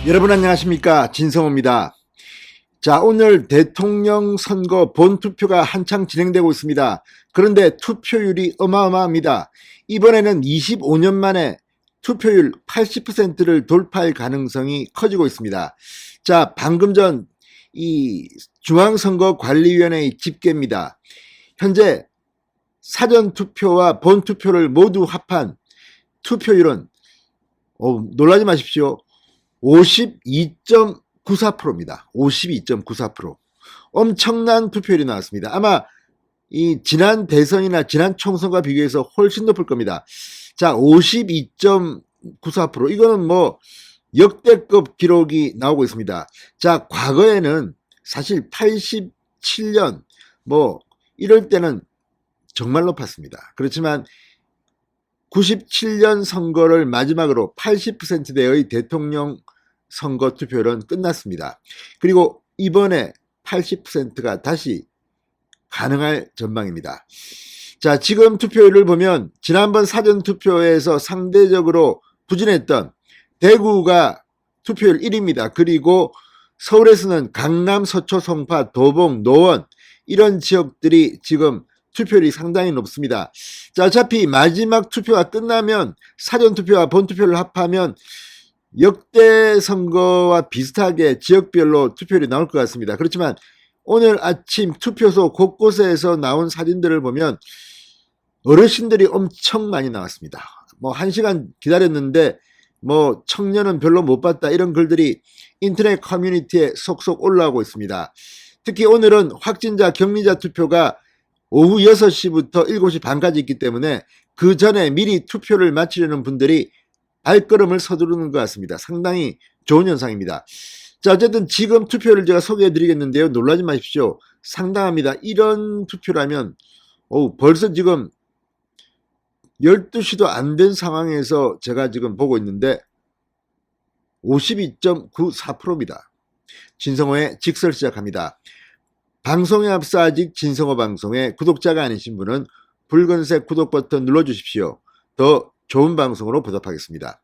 여러분 안녕하십니까, 진성호입니다. 자, 오늘 대통령 선거 본투표가 한창 진행되고 있습니다. 그런데 투표율이 어마어마합니다. 이번에는 25년 만에 투표율 80%를 돌파할 가능성이 커지고 있습니다. 자, 방금 전 이 중앙선거관리위원회의 집계입니다. 현재 사전투표와 본투표를 모두 합한 투표율은 놀라지 마십시오. 52.94%입니다. 52.94%. 엄청난 투표율이 나왔습니다. 아마 이 지난 대선이나 지난 총선과 비교해서 훨씬 높을 겁니다. 자, 52.94%. 이거는 뭐 역대급 기록이 나오고 있습니다. 자, 과거에는 사실 87년 뭐 이럴 때는 정말 높았습니다. 그렇지만 97년 선거를 마지막으로 80%대의 대통령 선거 투표율은 끝났습니다. 그리고 이번에 80%가 다시 가능할 전망입니다. 자, 지금 투표율을 보면 지난번 사전투표에서 상대적으로 부진했던 대구가 투표율 1위입니다. 그리고 서울에서는 강남, 서초, 송파, 도봉, 노원 이런 지역들이 지금 투표율이 상당히 높습니다. 자, 어차피 마지막 투표가 끝나면 사전투표와 본투표를 합하면 역대 선거와 비슷하게 지역별로 투표율이 나올 것 같습니다. 그렇지만 오늘 아침 투표소 곳곳에서 나온 사진들을 보면 어르신들이 엄청 많이 나왔습니다. 뭐 1시간 기다렸는데 뭐 청년은 별로 못 봤다 이런 글들이 인터넷 커뮤니티에 속속 올라오고 있습니다. 특히 오늘은 확진자 격리자 투표가 오후 6시부터 7시 반까지 있기 때문에 그 전에 미리 투표를 마치려는 분들이 발걸음을 서두르는 것 같습니다. 상당히 좋은 현상입니다. 자, 어쨌든 지금 투표를 제가 소개해 드리겠는데요. 놀라지 마십시오. 상당합니다. 이런 투표라면 벌써 지금 12시도 안 된 상황에서 제가 지금 보고 있는데 52.94%입니다. 진성호의 직설 시작합니다. 방송에 앞서 아직 진성호 방송에 구독자가 아니신 분은 붉은색 구독 버튼 눌러주십시오. 더 좋은 방송으로 보답하겠습니다.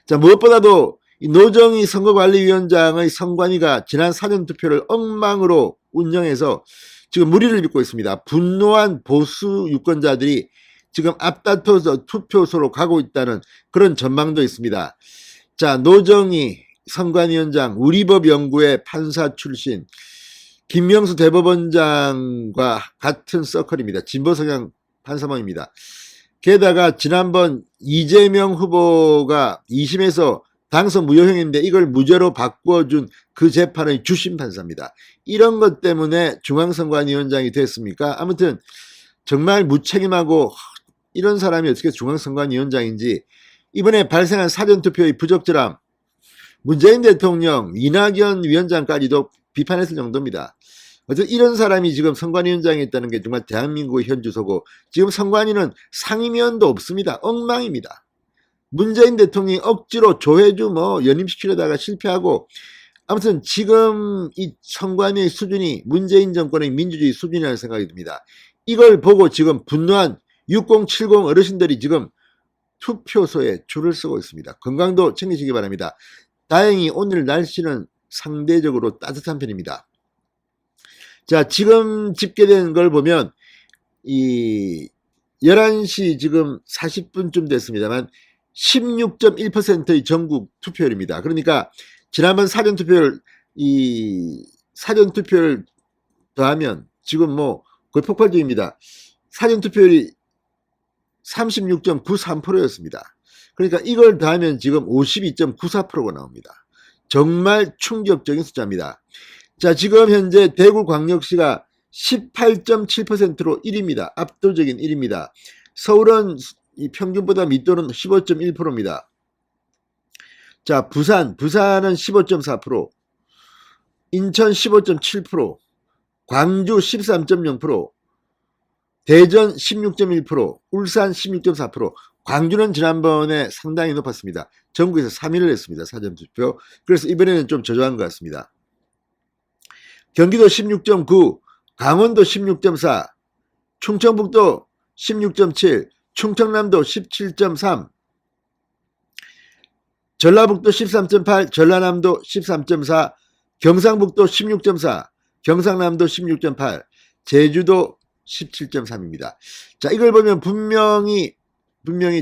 자, 무엇보다도 이 노정희 선거관리위원장의 선관위가 지난 사전투표를 엉망으로 운영해서 지금 무리를 빚고 있습니다. 분노한 보수 유권자들이 지금 앞다퉈서 투표소로 가고 있다는 그런 전망도 있습니다. 자, 노정희 선관위원장, 우리법연구회 판사 출신, 김명수 대법원장과 같은 서클입니다. 진보 성향 판사모입니다. 게다가 지난번 이재명 후보가 2심에서 당선 무효형인데 이걸 무죄로 바꿔준 그 재판의 주심 판사입니다. 이런 것 때문에 중앙선관위원장이 됐습니까? 아무튼 정말 무책임하고 이런 사람이 어떻게 중앙선관위원장인지, 이번에 발생한 사전투표의 부적절함, 문재인 대통령, 이낙연 위원장까지도 비판했을 정도입니다. 어쨌든 이런 사람이 지금 선관위원장에 있다는 게 정말 대한민국의 현주소고, 지금 선관위는 상임위원도 없습니다. 엉망입니다. 문재인 대통령이 억지로 조혜주 연임시키려다가 실패하고, 아무튼 지금 이 선관위의 수준이 문재인 정권의 민주주의 수준이라는 생각이 듭니다. 이걸 보고 지금 분노한 6070 어르신들이 지금 투표소에 줄을 서고 있습니다. 건강도 챙기시기 바랍니다. 다행히 오늘 날씨는 상대적으로 따뜻한 편입니다. 자, 지금 집계된 걸 보면 이 11시 지금 40분쯤 됐습니다만 16.1%의 전국 투표율입니다. 그러니까 지난번 사전투표율 더하면 지금 뭐 거의 폭발적입니다. 사전투표율이 36.93%였습니다. 그러니까 이걸 더하면 지금 52.94%가 나옵니다. 정말 충격적인 숫자입니다. 자, 지금 현재 대구광역시가 18.7%로 1위입니다. 압도적인 1위입니다. 서울은 이 평균보다 밑도는 15.1%입니다. 자, 부산은 15.4%, 인천 15.7%, 광주 13.0%, 대전 16.1%, 울산 16.4%, 광주는 지난번에 상당히 높았습니다. 전국에서 3위를 했습니다. 사전투표. 그래서 이번에는 좀 저조한 것 같습니다. 경기도 16.9, 강원도 16.4, 충청북도 16.7, 충청남도 17.3, 전라북도 13.8, 전라남도 13.4, 경상북도 16.4, 경상남도 16.8, 제주도 17.3입니다. 자, 이걸 보면 분명히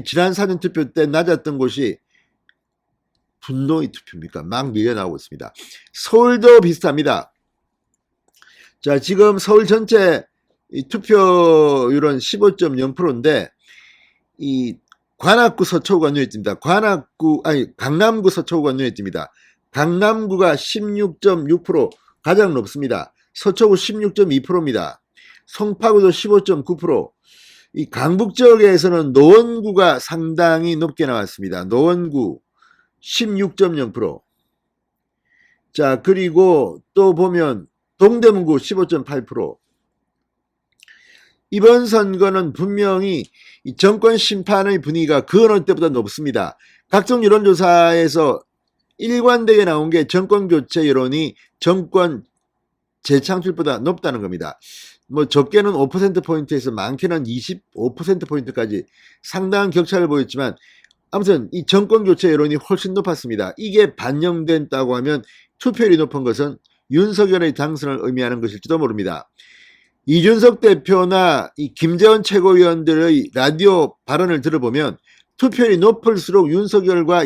지난 사전투표 때 낮았던 곳이 분노의 투표입니까? 막 밀려나오고 있습니다. 서울도 비슷합니다. 자, 지금 서울 전체 이 투표율은 15.0%인데 이 관악구 서초구가 눈에 띕니다. 강남구 서초구가 눈에 띕니다. 강남구가 16.6% 가장 높습니다. 서초구 16.2%입니다. 송파구도 15.9%. 이 강북 지역에서는 노원구가 상당히 높게 나왔습니다. 노원구 16.0%. 자, 그리고 또 보면 동대문구 15.8%. 이번 선거는 분명히 이 정권 심판의 분위기가 그 어느 때보다 높습니다. 각종 여론조사에서 일관되게 나온 게 정권 교체 여론이 정권 재창출보다 높다는 겁니다. 뭐 적게는 5%포인트에서 많게는 25%포인트까지 상당한 격차를 보였지만 아무튼 이 정권 교체 여론이 훨씬 높았습니다. 이게 반영된다고 하면 투표율이 높은 것은 윤석열의 당선을 의미하는 것일지도 모릅니다. 이준석 대표나 이 김재원 최고위원들의 라디오 발언을 들어보면 투표율이 높을수록 윤석열과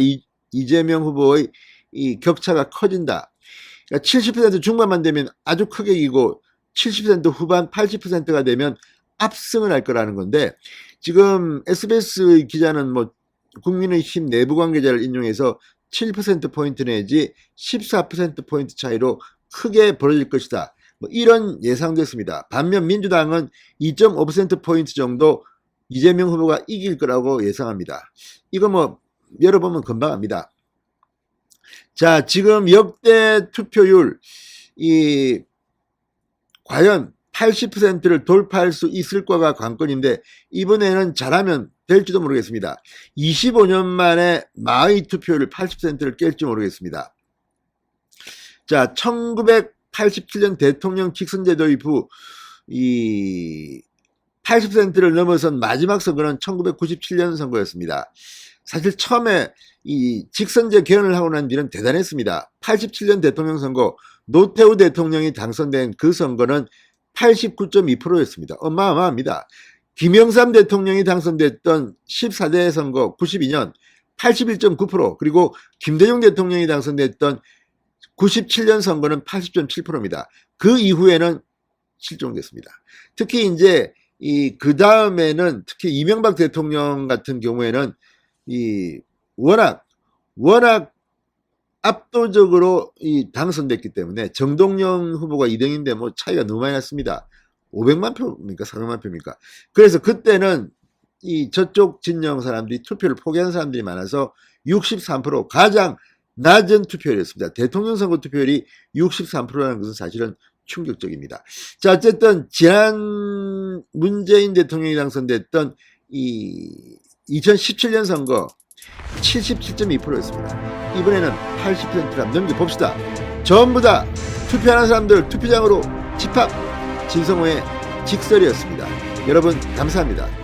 이재명 후보의 이 격차가 커진다. 그러니까 70% 중반만 되면 아주 크게 이기고 70% 후반 80%가 되면 압승을 할 거라는 건데 지금 SBS 기자는 뭐 국민의힘 내부 관계자를 인용해서 7%포인트 내지 14%포인트 차이로 크게 벌어질 것이다. 뭐 이런 예상됐습니다. 반면 민주당은 2.5%포인트 정도 이재명 후보가 이길 거라고 예상합니다. 이거 뭐 열어보면 금방 압니다. 자, 지금 역대 투표율 과연 80%를 돌파할 수 있을까가 관건인데 이번에는 잘하면 될지도 모르겠습니다. 25년 만에 마의 투표율 80%를 깰지 모르겠습니다. 자, 1987년 대통령 킥슨제도 이후 80%를 넘어선 마지막 선거는 1997년 선거였습니다. 사실 처음에 이 직선제 개헌을 하고 난 뒤는 대단했습니다. 87년 대통령 선거 노태우 대통령이 당선된 그 선거는 89.2%였습니다. 어마어마합니다. 김영삼 대통령이 당선됐던 14대 선거 92년 81.9%, 그리고 김대중 대통령이 당선됐던 97년 선거는 80.7%입니다. 그 이후에는 실종됐습니다. 특히 이제 그 다음에는 특히 이명박 대통령 같은 경우에는 워낙 압도적으로 당선됐기 때문에 정동영 후보가 2등인데 뭐 차이가 너무 많이 났습니다. 500만 표입니까? 400만 표입니까? 그래서 그때는 저쪽 진영 사람들이 투표를 포기한 사람들이 많아서 63% 가장 낮은 투표율이었습니다. 대통령 선거 투표율이 63%라는 것은 사실은 충격적입니다. 자, 어쨌든 지난 문재인 대통령이 당선됐던 2017년 선거 77.2%였습니다. 이번에는 80%를 넘겨봅시다. 전부 다 투표하는 사람들 투표장으로 집합. 진성호의 직설이었습니다. 여러분 감사합니다.